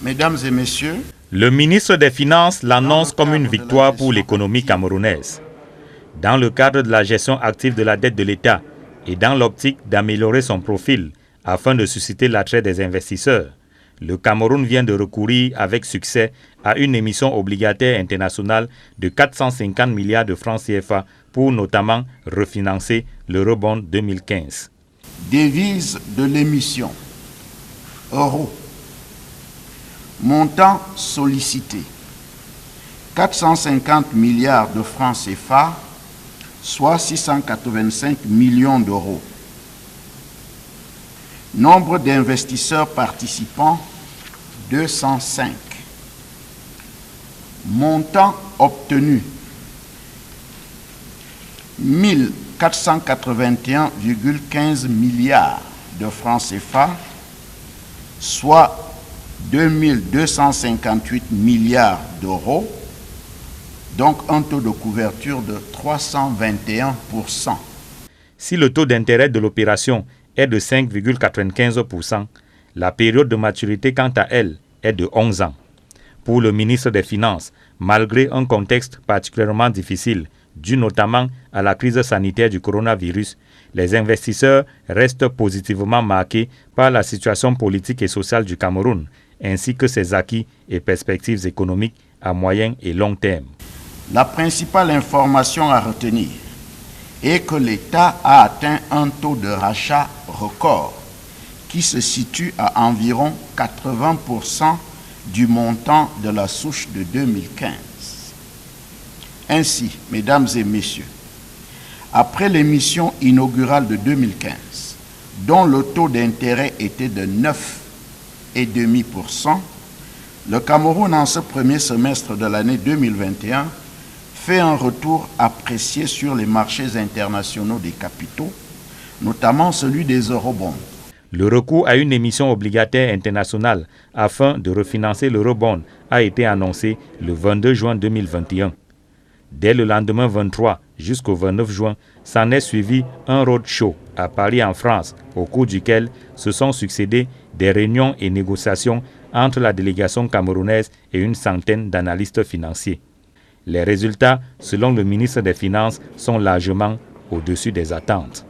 Mesdames et messieurs, le ministre des Finances l'annonce comme une victoire pour l'économie camerounaise. Dans le cadre de la gestion active de la dette de l'État et dans l'optique d'améliorer son profil afin de susciter l'attrait des investisseurs, le Cameroun vient de recourir avec succès à une émission obligataire internationale de 450 milliards de francs CFA pour notamment refinancer l'Eurobond 2015. Devise de l'émission, euros. Montant sollicité, 450 milliards de francs CFA, soit 685 millions d'euros. Nombre d'investisseurs participants, 205. Montant obtenu, 1481,15 milliards de francs CFA, soit 2258 milliards d'euros, donc un taux de couverture de 321%. Si le taux d'intérêt de l'opération est de 5,95%, la période de maturité quant à elle est de 11 ans. Pour le ministre des Finances, malgré un contexte particulièrement difficile, dû notamment à la crise sanitaire du coronavirus, les investisseurs restent positivement marqués par la situation politique et sociale du Cameroun, ainsi que ses acquis et perspectives économiques à moyen et long terme. La principale information à retenir est que l'État a atteint un taux de rachat record qui se situe à environ 80% du montant de la souche de 2015. Ainsi, mesdames et messieurs, après l'émission inaugurale de 2015, dont le taux d'intérêt était de 9,5%, le Cameroun, en ce premier semestre de l'année 2021, fait un retour apprécié sur les marchés internationaux des capitaux, notamment celui des eurobonds. Le recours à une émission obligataire internationale afin de refinancer l'eurobond a été annoncé le 22 juin 2021. Dès le lendemain 23 jusqu'au 29 juin, s'en est suivi un roadshow à Paris en France, au cours duquel se sont succédés des réunions et négociations entre la délégation camerounaise et une centaine d'analystes financiers. Les résultats, selon le ministre des Finances, sont largement au-dessus des attentes.